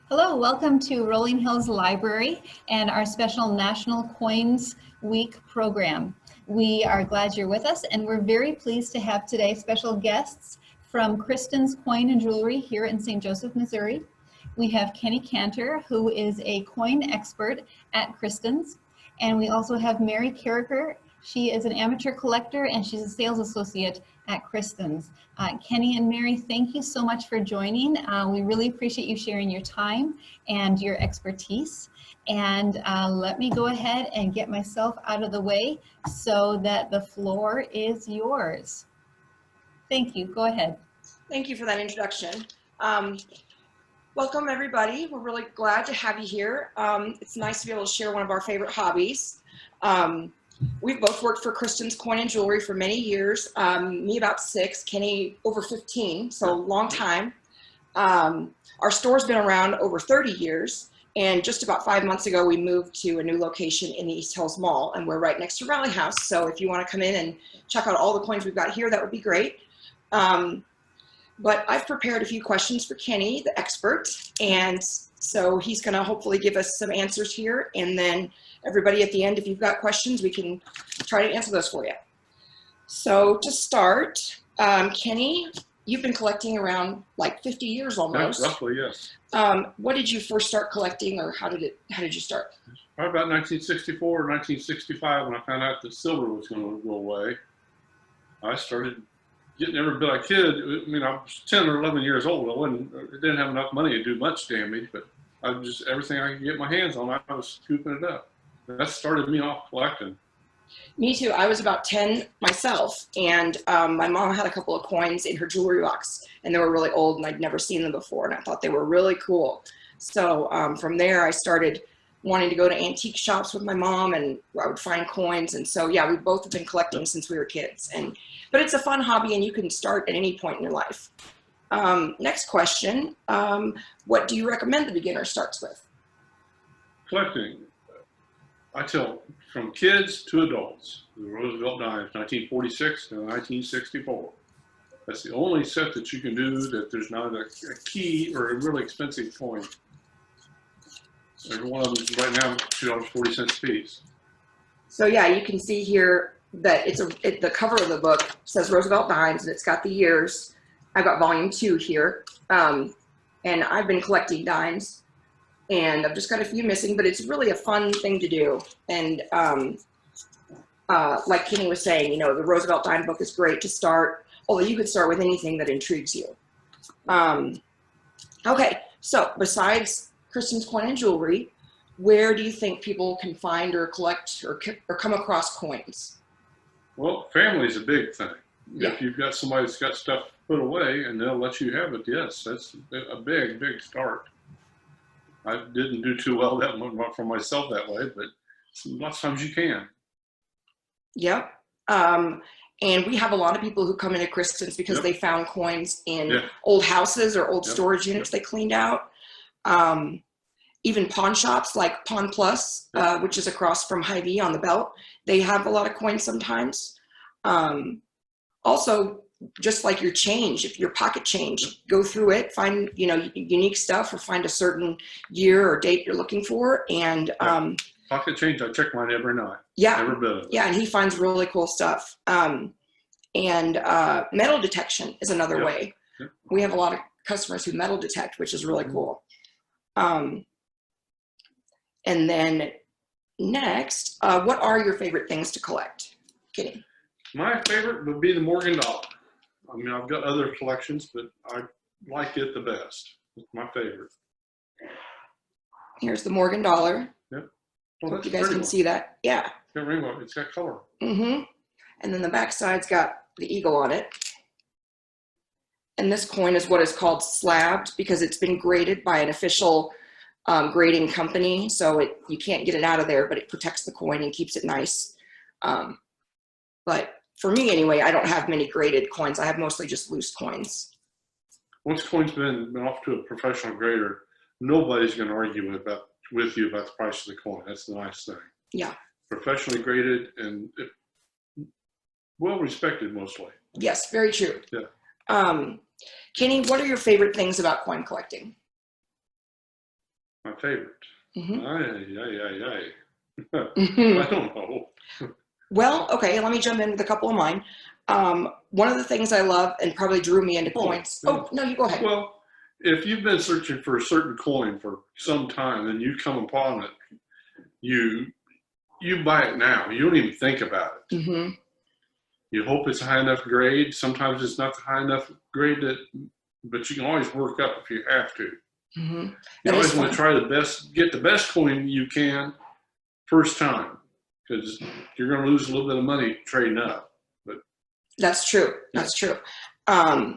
Hello, welcome to Rolling Hills Library and our special National Coins Week program. We are glad you're with us, and we're very pleased to have today special guests from Kristen's Coin and Jewelry here in St. Joseph, Missouri. We have Kenny Canter, who is a coin expert at Kristen's, and we also have Mary Kariker. She is an amateur collector and she's a sales associate at Kristen's. Kenny and Mary, thank you so much for joining. We really appreciate you sharing your time and your expertise. And let me go ahead and get myself out of the way so that the floor is yours. Thank you. Go ahead. Thank you for that introduction. Welcome, everybody. We're really glad to have you here. It's nice to be able to share one of our favorite hobbies. We've both worked for Kristen's Coin and Jewelry for many years. Me about 6, Kenny over 15, so a long time. Our store's been around over 30 years, and just about 5 months ago, we moved to a new location in the East Hills Mall, and we're right next to Rally House. So if you want to come in and check out all the coins we've got here, that would be great. But I've prepared a few questions for Kenny, the expert, and so he's going to hopefully give us some answers here, and then everybody at the end, if you've got questions, we can try to answer those for you. So to start, Kenny, you've been collecting around like 50 years almost. Yeah, roughly, yes. What did you first start collecting, or how did you start? Probably about 1964 or 1965 when I found out that silver was going to go away. I started getting every bit I could. I mean, I was 10 or 11 years old. I didn't have enough money to do much damage, but everything I could get my hands on, I was scooping it up. That started me off collecting. Me too. I was about 10 myself, and my mom had a couple of coins in her jewelry box, and they were really old, and I'd never seen them before, and I thought they were really cool. So from there, I started wanting to go to antique shops with my mom, and I would find coins. And so, yeah, we both have been collecting since we were kids. But it's a fun hobby, and you can start at any point in your life. Next question, what do you recommend the beginner starts with? Collecting. I tell from kids to adults, the Roosevelt dimes, 1946 to 1964. That's the only set that you can do that there's not a key or a really expensive coin. Every one of them is right now $2.40 a piece. So yeah, you can see here that the cover of the book says Roosevelt dimes, and it's got the years. I've got volume 2 here, and I've been collecting dimes. And I've just got a few missing, but it's really a fun thing to do. And like Kenny was saying, you know, the Roosevelt dime book is great to start, although you could start with anything that intrigues you. Okay, so besides Kristen's Coin and Jewelry, where do you think people can find or collect or come across coins? Well, family is a big thing. Yeah. If you've got somebody that's got stuff put away and they'll let you have it, yes, that's a big, big start. I didn't do too well for myself that way, but lots of times you can. Yep. And we have a lot of people who come into Kristen's because they found coins in old houses or old storage units they cleaned out. Even pawn shops like Pawn Plus, which is across from Hy-Vee on the Belt, they have a lot of coins sometimes. Also, just like your change, if your pocket change, go through it, find, you know, unique stuff, or find a certain year or date you're looking for. And pocket change, I check mine every night. Yeah, every bit of it. Yeah, and he finds really cool stuff. And metal detection is another way. Yep. We have a lot of customers who metal detect, which is really cool. And then next, what are your favorite things to collect? Kenny? My favorite would be the Morgan dollar. I mean, I've got other collections, but I like it the best. It's my favorite. Here's the Morgan dollar. Yep. Well, hope you guys can see that. Yeah. It's got rainbow. It's got color. Mm-hmm. And then the back side's got the eagle on it. And this coin is what is called slabbed because it's been graded by an official grading company. So you can't get it out of there, but it protects the coin and keeps it nice. But for me anyway, I don't have many graded coins. I have mostly just loose coins. Once coin's been off to a professional grader, nobody's going to argue with you about the price of the coin. That's the nice thing. Yeah. Professionally graded and well respected mostly. Yes, very true. Yeah. Kenny, what are your favorite things about coin collecting? My favorite. Mhm. I don't know. Well, okay, let me jump in with a couple of mine. One of the things I love and probably drew me into coins. Oh, no, you go ahead. Well, if you've been searching for a certain coin for some time and you come upon it, you buy it now. You don't even think about it. Mm-hmm. You hope it's a high enough grade. Sometimes it's not the high enough grade but you can always work up if you have to. Mm-hmm. You always want to try get the best coin you can first time, because you're going to lose a little bit of money trading up. But that's true. That's true. But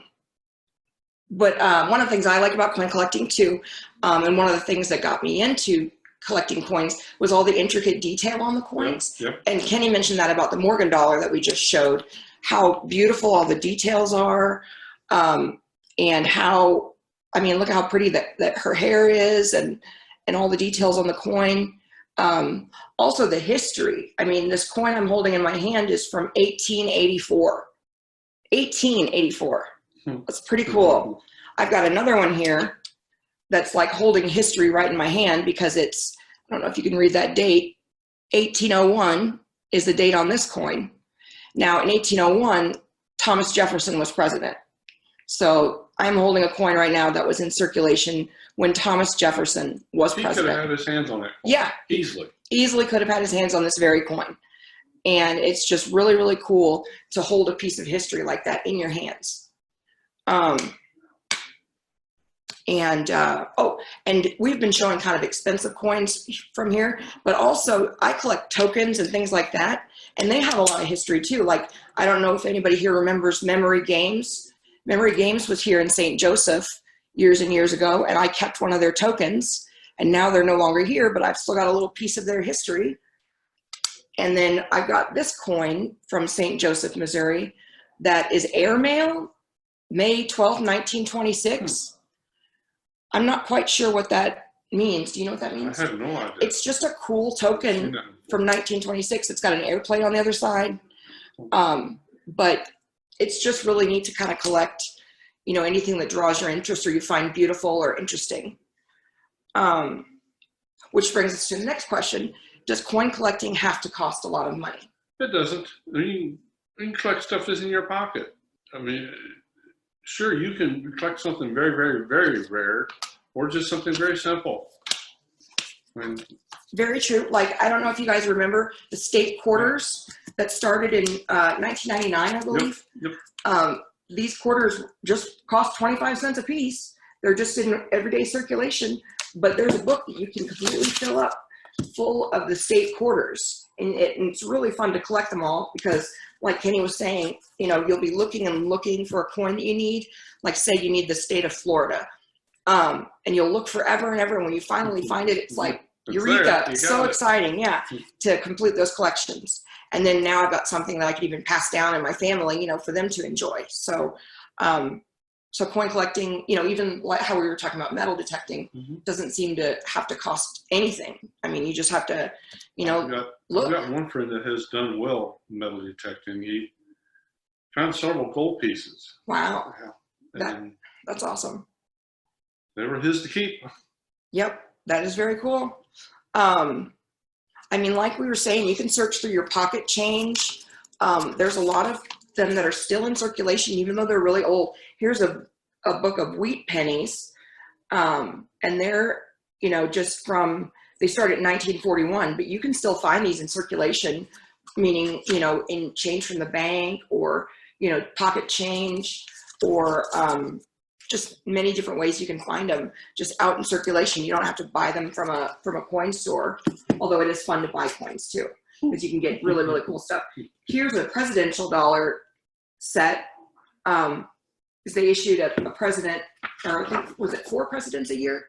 one of the things I like about coin collecting too, and one of the things that got me into collecting coins was all the intricate detail on the coins. Yep. And Kenny mentioned that about the Morgan dollar that we just showed, how beautiful all the details are, and how, I mean, look how pretty that her hair is, and all the details on the coin. Also the history. I mean, this coin I'm holding in my hand is from 1884. 1884. That's pretty cool. I've got another one here that's like holding history right in my hand, because it's, I don't know if you can read that date. 1801 is the date on this coin. Now in 1801, Thomas Jefferson was president. So I'm holding a coin right now that was in circulation when Thomas Jefferson was president. He could have had his hands on it. Yeah. Easily. Easily could have had his hands on this very coin. And it's just really, really cool to hold a piece of history like that in your hands. And we've been showing kind of expensive coins from here, but also I collect tokens and things like that. And they have a lot of history too. Like, I don't know if anybody here remembers Memory Games. Memory Games was here in St. Joseph years and years ago, and I kept one of their tokens, and now they're no longer here, but I've still got a little piece of their history. And then I've got this coin from St. Joseph, Missouri, that is airmail, May 12, 1926. I'm not quite sure what that means. Do you know what that means? I have no idea. It's just a cool token from 1926. It's got an airplane on the other side. But it's just really neat to kind of collect, you know, anything that draws your interest or you find beautiful or interesting. Which brings us to the next question. Does coin collecting have to cost a lot of money? It doesn't. You can collect stuff that's in your pocket. I mean, sure, you can collect something very, very, very rare, or just something very simple. Very true. Like, I don't know if you guys remember the state quarters that started in 1999, I believe. Yep. These quarters just cost 25 cents a piece. They're just in everyday circulation, but there's a book that you can completely fill up full of the state quarters. And it's really fun to collect them all, because like Kenny was saying, you know, you'll be looking and looking for a coin that you need. Like, say you need the state of Florida, and you'll look forever and ever. And when you finally find it, it's like, eureka, it's so exciting, yeah, to complete those collections. And then now I've got something that I could even pass down in my family, you know, for them to enjoy. So, so coin collecting, you know, even like how we were talking about metal detecting, doesn't seem to have to cost anything. I mean, you just have to, you know, look. I've got one friend that has done well metal detecting. He found several gold pieces. Wow. Yeah. That's awesome. They were his to keep. Yep. That is very cool. I mean, like we were saying, you can search through your pocket change. There's a lot of them that are still in circulation, even though they're really old. Here's a book of wheat pennies. And they're, you know, just from, they started in 1941, but you can still find these in circulation, meaning, you know, in change from the bank, or, you know, pocket change, or just many different ways you can find them just out in circulation. You don't have to buy them from a coin store, although it is fun to buy coins too, because you can get really, really cool stuff. Here's a presidential dollar set, because they issued a president, or I think, was it 4 presidents a year?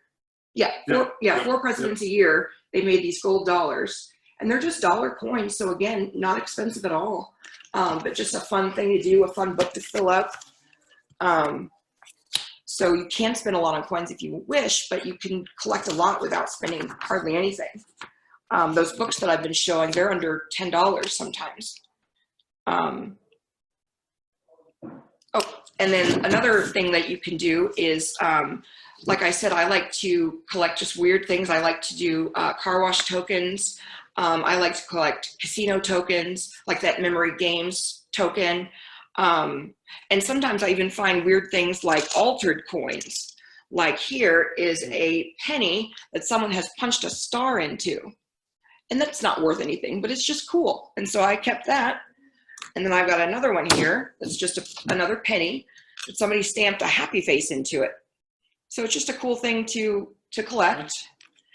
Yeah, 4 presidents a year. They made these gold dollars, and they're just dollar coins. So again, not expensive at all, but just a fun thing to do, a fun book to fill up. So you can spend a lot on coins if you wish, but you can collect a lot without spending hardly anything. Those books that I've been showing, they're under $10 sometimes. Oh, and then another thing that you can do is Like I said, I like to collect just weird things. I like to do car wash tokens. I like to collect casino tokens, like that memory games token. And sometimes I even find weird things like altered coins. Like here is a penny that someone has punched a star into. And that's not worth anything, but it's just cool. And so I kept that. And then I've got another one here that's just another penny that somebody stamped a happy face into it. So it's just a cool thing to collect.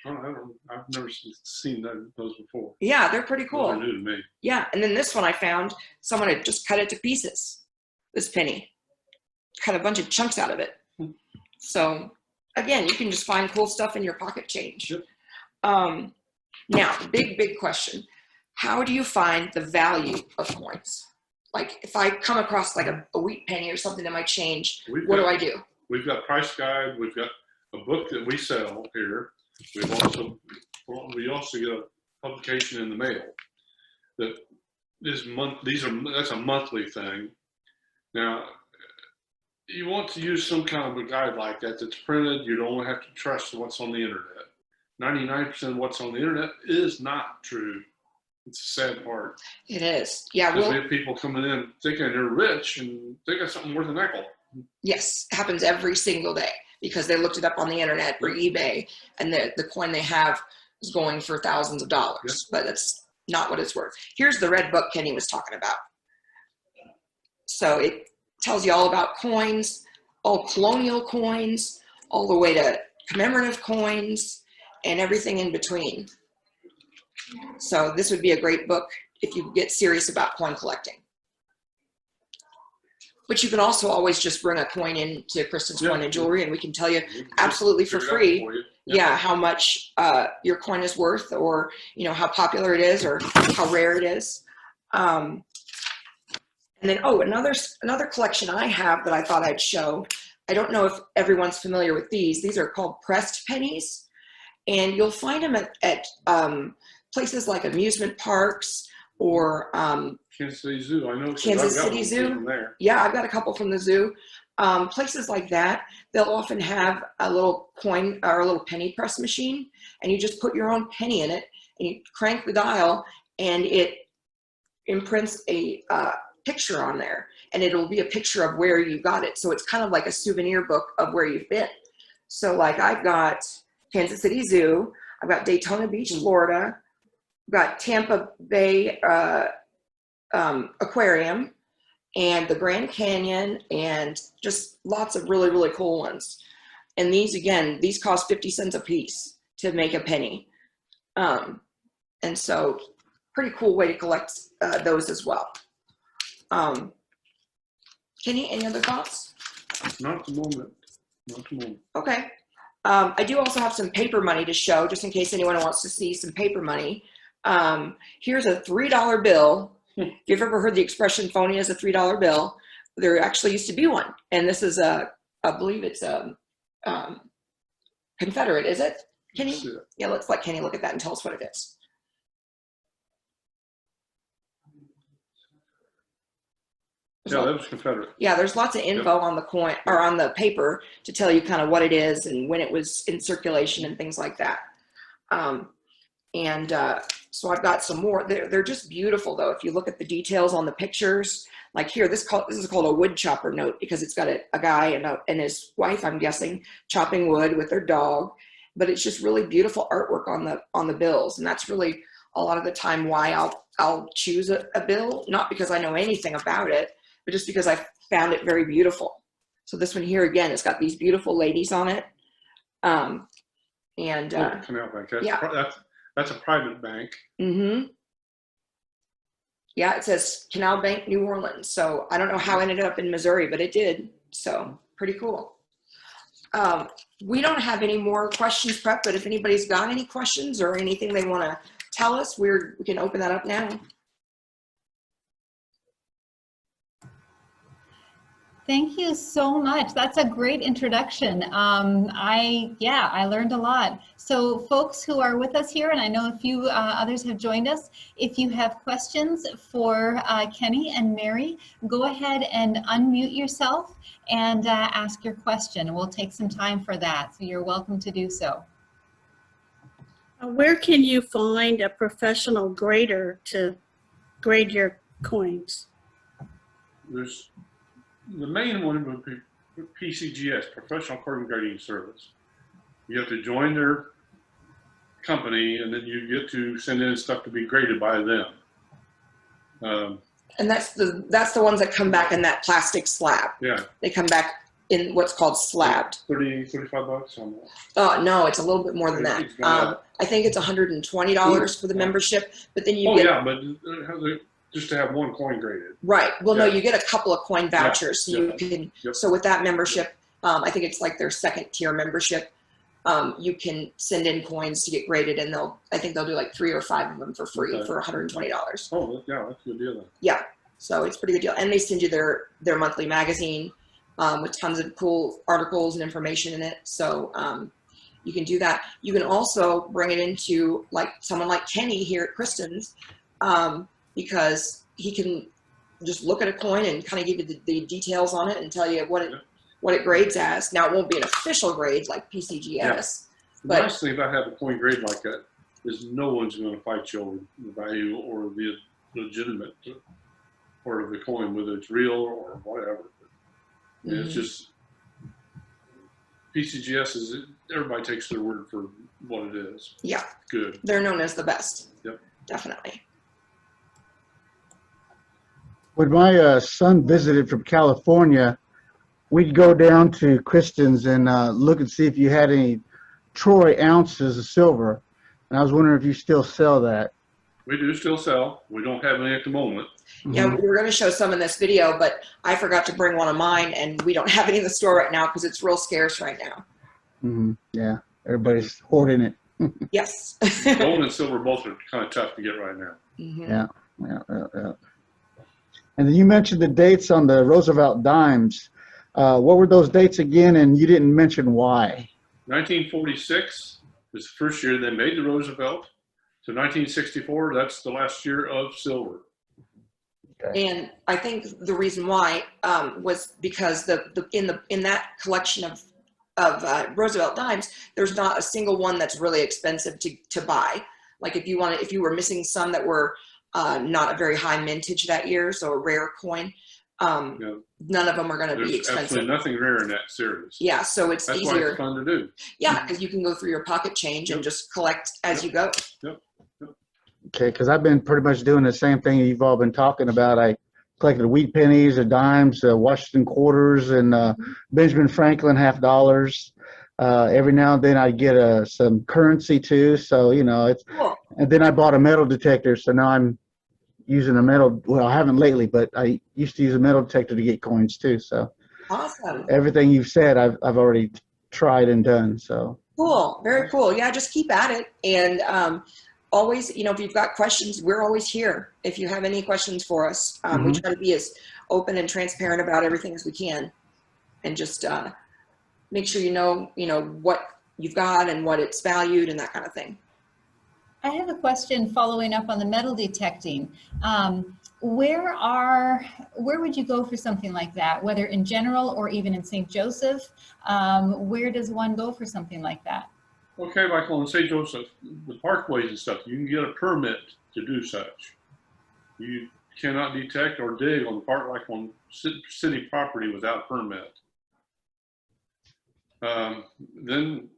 I've never seen those before. Yeah, they're pretty cool. Those are new to me. Yeah, and then this one I found, someone had just cut it to pieces, this penny. Cut a bunch of chunks out of it. So again, you can just find cool stuff in your pocket change. Yep. Now, big question. How do you find the value of coins? Like if I come across like a wheat penny or something in my change, what do I do? We've got price guide. We've got a book that we sell here. We also get a publication in the mail that is that's a monthly thing. Now, you want to use some kind of a guide like that that's printed. You don't have to trust what's on the internet. 99% of what's on the internet is not true. It's a sad part. It is. Yeah. Because we have people coming in thinking they're rich and they got something worth a nickel. Yes, it happens every single day because they looked it up on the internet or eBay, and the coin they have is going for thousands of dollars, Yep. but that's not what it's worth. Here's the red book Kenny was talking about. So it tells you all about coins, all colonial coins, all the way to commemorative coins, and everything in between. So this would be a great book if you get serious about coin collecting. But you can also always just bring a coin into Kristen's Coin and Jewelry, and we can tell you absolutely for free, yeah, how much your coin is worth, or how popular it is, or how rare it is. And then another collection I have that I thought I'd show. I don't know if everyone's familiar with these. These are called pressed pennies, and you'll find them at places like amusement parks or Kansas City Zoo. I know Kansas City Zoo. Yeah, I've got a couple from the zoo. Places like that, they'll often have a little coin or a little penny press machine, and you just put your own penny in it, and you crank the dial, and it imprints a picture on there, and it'll be a picture of where you got it. So it's kind of like a souvenir book of where you've been. So like I've got Kansas City Zoo, I've got Daytona Beach, Florida, I've got Tampa Bay Aquarium, and the Grand Canyon, and just lots of really, really cool ones. And these, again, these cost 50 cents a piece to make a penny. And so pretty cool way to collect those as well. Kenny, any other thoughts? Not at the moment. Not at the moment. Okay. I do also have some paper money to show, just in case anyone wants to see some paper money. Here's a $3 bill. If you've ever heard the expression phony as a $3 bill, there actually used to be one. And this is I believe it's a Confederate, is it, Kenny? Yeah, let's let Kenny look at that and tell us what it is. Yeah, that was Confederate. Yeah, there's lots of info on the coin or on the paper to tell you kind of what it is and when it was in circulation and things like that. So I've got some more. They're just beautiful though. If you look at the details on the pictures, like here, this is called a wood chopper note because it's got a guy and his wife, I'm guessing, chopping wood with their dog. But it's just really beautiful artwork on the bills, and that's really a lot of the time why I'll choose a bill, not because I know anything about it, but just because I found it very beautiful. So this one here, again, it's got these beautiful ladies on it. Canal Bank. That's a private bank. Mm-hmm. Yeah, it says Canal Bank, New Orleans. So I don't know how it ended up in Missouri, but it did. So pretty cool. We don't have any more questions prepped, but if anybody's got any questions or anything they want to tell us, we can open that up now. Thank you so much. That's a great introduction. I learned a lot. So folks who are with us here, and I know a few others have joined us, if you have questions for Kenny and Mary, go ahead and unmute yourself and ask your question. We'll take some time for that, so you're welcome to do so. Where can you find a professional grader to grade your coins? There's the main one would be PCGS, Professional Coin Grading Service. You have to join their company, and then you get to send in stuff to be graded by them. And that's the ones that come back in that plastic slab. Yeah. They come back in what's called slabbed. 35 bucks on that. Oh, no, it's a little bit more than that. I think it's $120 for the membership, but then you get. But just to have one coin graded. Right. Well, no, Yeah. you get a couple of coin vouchers. Yeah. So you can. Yep. So with that membership, I think it's like their second tier membership. You can send in coins to get graded, and I think they'll do like 3 or 5 of them for free for $120. Oh, yeah, that's a good deal then. Yeah. So it's a pretty good deal, and they send you their monthly magazine with tons of cool articles and information in it. So you can do that. You can also bring it into like someone like Kenny here at Kristen's. Because he can just look at a coin and kind of give you the details on it and tell you what it grades as. Now, it won't be an official grade like PCGS. Yeah. But The nice thing about having a coin grade like that is no one's going to fight you over the value or the legitimate part of the coin, whether it's real or whatever. It's just PCGS is everybody takes their word for what it is. Yeah. Good. They're known as the best. Yep. Definitely. When my son visited from California, we'd go down to Kristen's and look and see if you had any troy ounces of silver. And I was wondering if you still sell that. We do still sell. We don't have any at the moment. Yeah, we were going to show some in this video, but I forgot to bring one of mine, and we don't have any in the store right now because it's real scarce right now. Yeah, everybody's hoarding it. Yes. Gold and silver both are kind of tough to get right now. Yeah. And then you mentioned the dates on the Roosevelt dimes. What were those dates again? And you didn't mention why. 1946 was the first year they made the Roosevelt. To 1964, that's the last year of silver. Okay. And I think the reason why was because in that collection of Roosevelt dimes, there's not a single one that's really expensive to buy. Like if you were missing some that were not a very high mintage that year, so a rare coin, none of them are going to be expensive. There's absolutely nothing rare in that series. Yeah, so it's That's easier. why it's fun to do. Yeah, because you can go through your pocket change and just collect as you go. Okay, because I've been pretty much doing the same thing you've all been talking about. I collected wheat pennies, dimes, Washington quarters, and Benjamin Franklin half dollars. Every now and then I get some currency too. So, it's, Cool. And then I bought a metal detector. So now I'm using a metal, well, I haven't lately, but I used to use a metal detector to get coins too. So Awesome. everything you've said, I've already tried and done. So Cool. Very cool. Yeah, just keep at it. And always, if you've got questions, we're always here. If you have any questions for us, we try to be as open and transparent about everything as we can. And just make sure you know what you've got and what it's valued and that kind of thing. I have a question following up on the metal detecting. Where would you go for something like that, whether in general or even in St. Joseph? Where does one go for something like that? Okay, like on St. Joseph, the parkways and stuff, you can get a permit to do such. You cannot detect or dig on on city property without permit. Then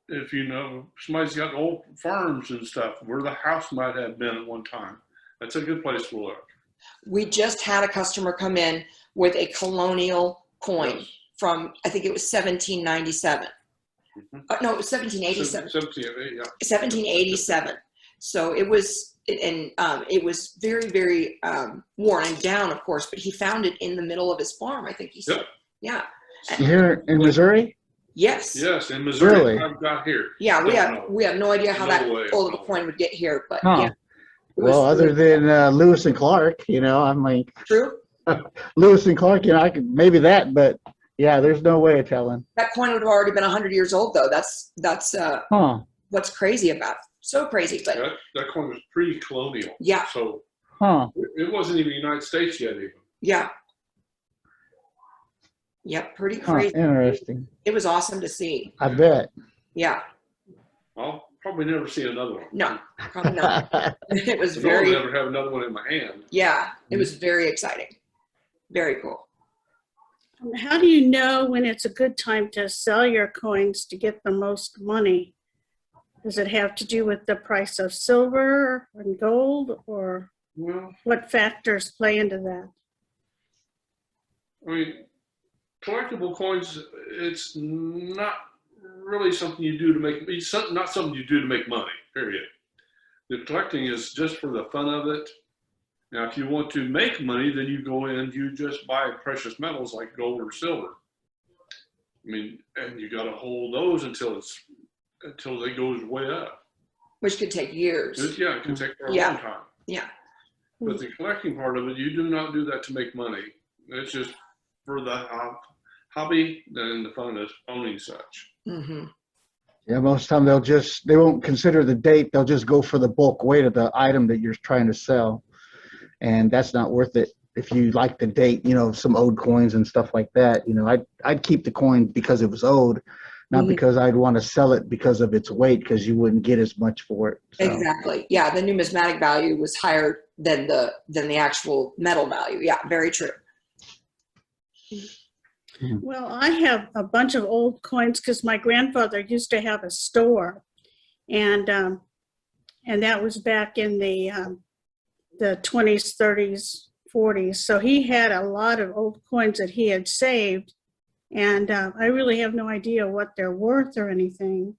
if somebody's got old farms and stuff where the house might have been at one time, that's a good place to look. We just had a customer come in with a colonial coin from, I think it was 1797. No, it was 1787. 1787. So it was, and it was very, very worn and down, of course, but he found it in the middle of his farm, I think he said. Yep. Yeah. here in Missouri? Yes. Yes, in Missouri, Really? I've got here. Yeah, we have no idea how that way. old of a coin would get here, but Huh. yeah. Well, other than Lewis and Clark, I'm like, True. Lewis and Clark, I could maybe that, but yeah, there's no way of telling. That coin would have already been 100 years old, though. That's Huh. what's crazy about it. So crazy, but That coin was pre-colonial. yeah, So Huh. it wasn't even the United States yet even. yeah, yep, pretty Huh. crazy. Interesting. It was awesome to see. I bet. Yeah, I'll probably never see another one. no, probably not. It was I'll very, never have another one in my hand. yeah, it was very exciting. Very cool. How do you know when it's a good time to sell your coins to get the most money? Does it have to do with the price of silver and gold, or Well, what factors play into that? I mean, collectible coins, it's not really something you do to make, not something you do to make money, period. The collecting is just for the fun of it. Now, if you want to make money, then you go in, you just buy precious metals like gold or silver. I mean, and you got to hold those until they goes way up. Which could take years. Yeah, it can take a Yeah. long time. Yeah. But the collecting part of it, you do not do that to make money. It's just for the hobby and the fun of owning such. Mm-hmm. Yeah, most of the time they won't consider the date. They'll just go for the bulk weight of the item that you're trying to sell. And that's not worth it. If you like the date, some owed coins and stuff like that, I'd keep the coin because it was owed, not because I'd want to sell it because of its weight, because you wouldn't get as much for it. So. Exactly. Yeah, the numismatic value was higher than the actual metal value. Yeah, very true. Well, I have a bunch of old coins because my grandfather used to have a store, and that was back in the 20s, 30s, 40s. So he had a lot of old coins that he had saved, and I really have no idea what they're worth or anything.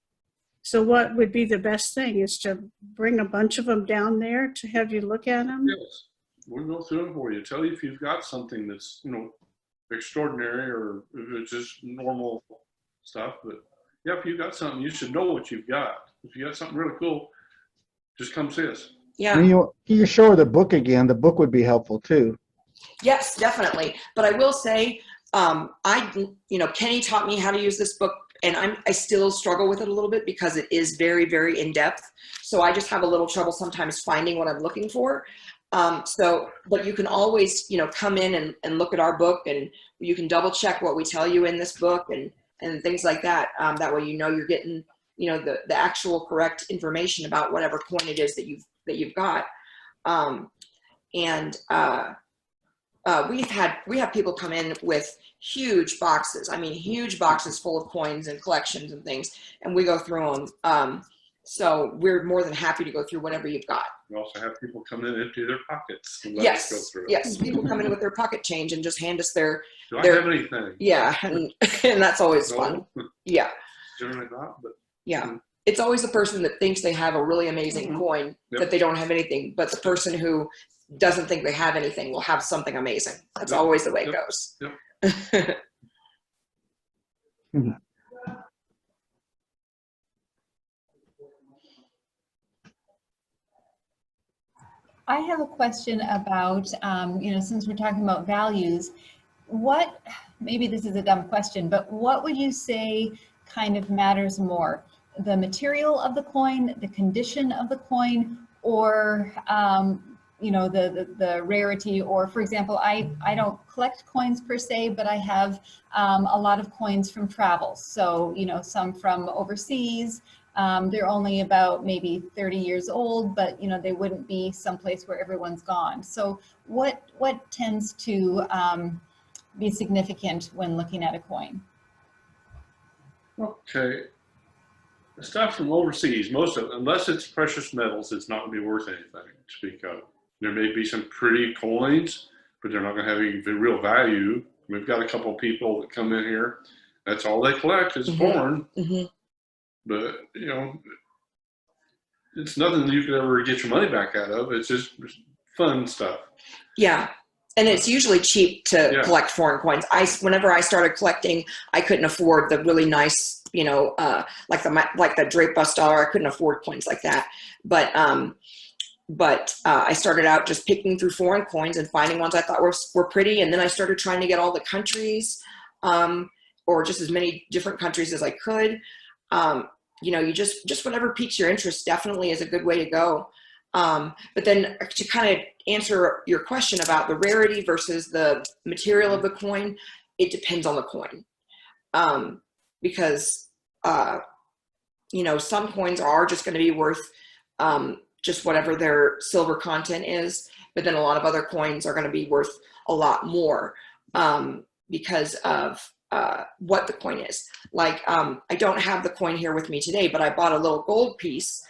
So what would be the best thing is to bring a bunch of them down there to have you look at them? Yes, we'll go through them for you. Tell you if you've got something that's, extraordinary or if it's just normal stuff. But yeah, if you've got something, you should know what you've got. If you got something really cool, just come see us. Yeah. When you show her the book again, the book would be helpful too. Yes, definitely. But I will say, Kenny taught me how to use this book, and I still struggle with it a little bit because it is very, very in depth. So I just have a little trouble sometimes finding what I'm looking for. But you can always, come in and look at our book, and you can double check what we tell you in this book and things like that. That way, you're getting, the actual correct information about whatever coin it is that you've got. We have people come in with huge boxes. I mean, huge boxes full of coins and collections and things, and we go through them. So we're more than happy to go through whatever you've got. We also have people come in and empty their pockets and let Yes, us go through. yes. People come in with their pocket change and just hand us their. Do I have anything? Yeah, and that's always fun. Yeah, Generally not, but yeah. It's always the person that thinks they have a really amazing coin that they don't have anything, but the person who doesn't think they have anything will have something amazing. That's always the way it goes. Yep. I have a question about, since we're talking about values, maybe this is a dumb question, but what would you say kind of matters more? The material of the coin, the condition of the coin, or, the rarity? Or, for example, I don't collect coins per se, but I have a lot of coins from travel. So, some from overseas. They're only about maybe 30 years old, but they wouldn't be someplace where everyone's gone. So what tends to be significant when looking at a coin? okay. The stuff from overseas, most of it, unless it's precious metals, it's not going to be worth anything to speak of. There may be some pretty coins, but they're not going to have any real value. We've got a couple of people that come in here. That's all they collect is foreign. Mm-hmm. But, it's nothing that you could ever get your money back out of. It's just fun stuff. Yeah. And it's usually cheap to collect foreign coins. Whenever I started collecting, I couldn't afford the really nice, like the drape bust dollar. I couldn't afford coins like that. But but I started out just picking through foreign coins and finding ones I thought were pretty. And then I started trying to get all the countries, or just as many different countries as I could. You know, you just whatever piques your interest definitely is a good way to go. But then to kind of answer your question about the rarity versus the material of the coin, it depends on the coin. Because, you know, some coins are just going to be worth just whatever their silver content is, but then a lot of other coins are going to be worth a lot more because of what the coin is. Like, I don't have the coin here with me today, but I bought a little gold piece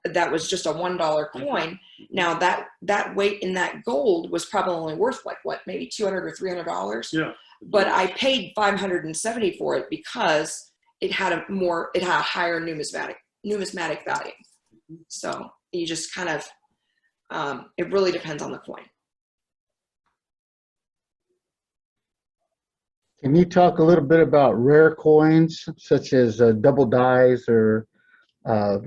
that was just a $1 coin. Now that weight in that gold was probably only worth like what, maybe $200 or $300. Yeah. But I paid $570 for it because it had a higher numismatic value. So you just kind of, it really depends on the coin. Can you talk a little bit about rare coins, such as double dies or, I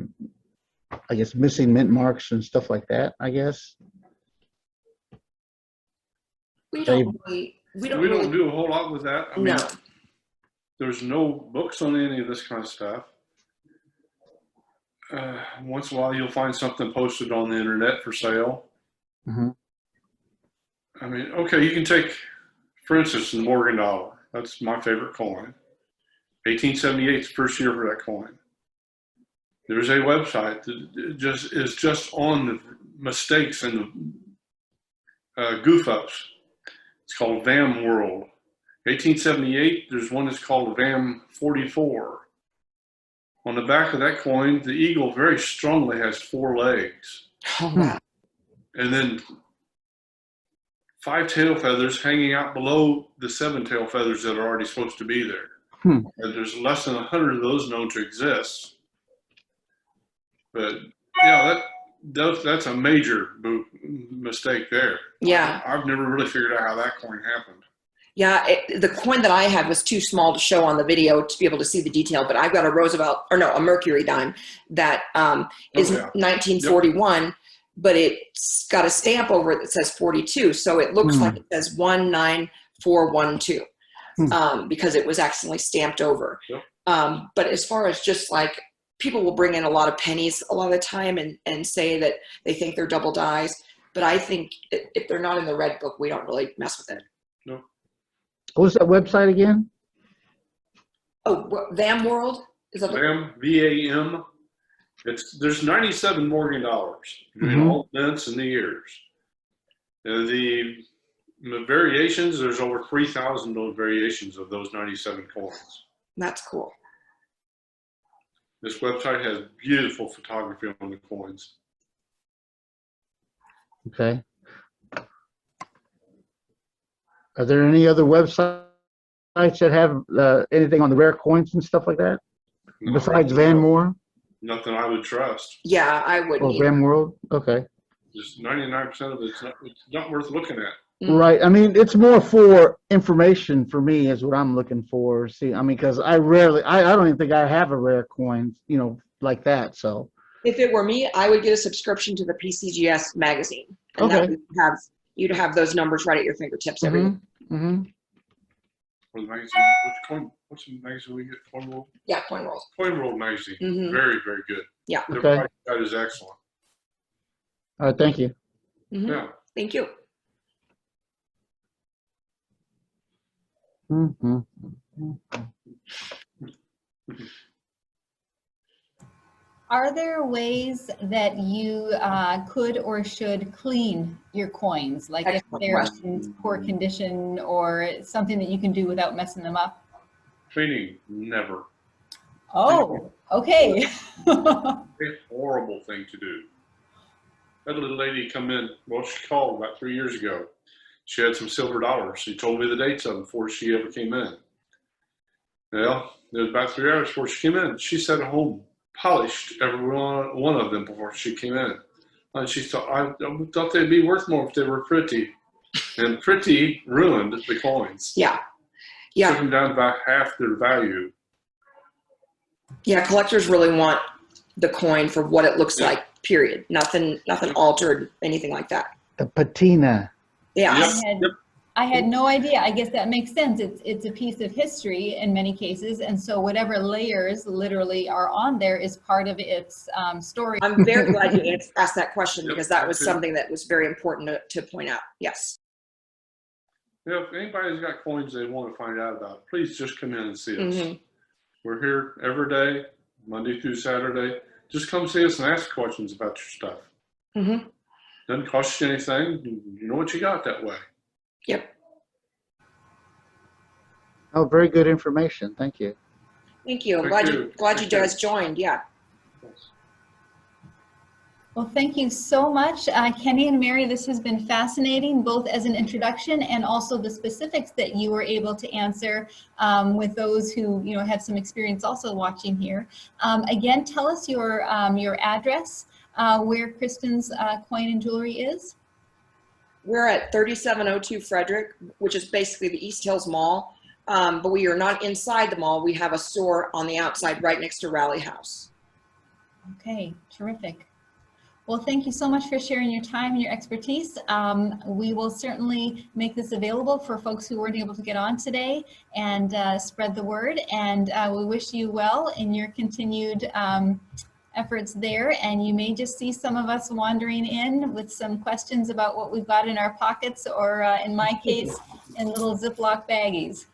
guess, missing mint marks and stuff like that, I guess? We don't do a whole lot with that. I mean, no. there's no books on any of this kind of stuff. Once in a while, you'll find something posted on the internet for sale. Mm-hmm. I mean, okay, you can take, for instance, the Morgan dollar. That's my favorite coin. 1878 is the first year for that coin. There's a website that is just on the mistakes and the goof ups. It's called VAM World. 1878, there's one that's called VAM 44. On the back of that coin, the eagle very strongly has 4 legs. Oh, wow. And then 5 tail feathers hanging out below the 7 tail feathers that are already supposed to be there. And there's less than 100 of those known to exist. But yeah, that's a major mistake there. Yeah. I've never really figured out how that coin happened. Yeah, the coin that I had was too small to show on the video to be able to see the detail, but I've got a Mercury dime that is 1941, yep. But it's got a stamp over it that says 42, so it looks like it says 19412 because it was accidentally stamped over. Yep. But as far as just like, people will bring in a lot of pennies a lot of the time and say that they think they're double dies, but I think if they're not in the red book, we don't really mess with it. No. What's that website again? Oh, VAM World? Is that VAM, VAM. There's 97 Morgan dollars between all the mints and the years. And the variations, there's over 3,000 variations of those 97 coins. That's cool. This website has beautiful photography on the coins. Okay. Are there any other websites that have anything on the rare coins and stuff like that? No, besides Vanmore? Nothing I would trust. Yeah, I wouldn't. Oh, Van World? Okay. Just 99% of it's not worth looking at. Right. I mean, it's more for information for me is what I'm looking for. See, I mean, because I don't even think I have a rare coin, you know, like that. So if it were me, I would get a subscription to the PCGS magazine. And that you'd have those numbers right at your fingertips every week. Or the magazine, what's the magazine we get? Coin World? Yeah, Coin World. Coin World magazine. Very, very good. Yeah. Their price guide is excellent. All right, thank you. Yeah. Thank you. Are there ways that you could or should clean your coins? Like if they're in poor condition or something that you can do without messing them up? Cleaning, never. Oh, okay. A horrible thing to do. That little lady come in, well, she called about 3 years ago. She had some silver dollars. She told me the dates of them before she ever came in. Well, it was about 3 hours before she came in. She sat at home, polished every one of them before she came in. And she thought, I thought they'd be worth more if they were pretty. And pretty ruined the coins. Yeah. Yeah. Took them down to about half their value. Yeah, collectors really want the coin for what it looks like period. Nothing altered, anything like that. The patina. Yeah. Yep. I had no idea. I guess that makes sense. It's a piece of history in many cases, and so whatever layers literally are on there is part of its story. I'm very glad you asked that question, because that was something that was very important to point out. Yes. Yeah, if anybody's got coins they want to find out about, please just come in and see us. Mhm. We're here every day, Monday through Saturday. Just come see us and ask questions about your stuff. Mhm. Doesn't cost you anything. You know what you got that way. Yep. Oh, very good information. Thank you. Thank you. I'm Thank glad you. you Thank you. guys joined. Yeah. Well, thank you so much, Kenny and Mary. This has been fascinating, both as an introduction and also the specifics that you were able to answer with those who had some experience also watching here. Again, tell us your address, where Kristen's Coin and Jewelry is. We're at 3702 Frederick, which is basically the East Hills Mall, but we are not inside the mall. We have a store on the outside right next to Rally House. Okay, terrific. Well, thank you so much for sharing your time and your expertise. We will certainly make this available for folks who weren't able to get on today, and spread the word. And we wish you well in your continued efforts there. And you may just see some of us wandering in with some questions about what we've got in our pockets, or in my case, in little Ziploc baggies.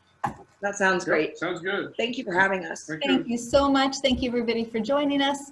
That sounds great. Sounds good. Thank you for having us. Thank you so much. Thank you, everybody, for joining us.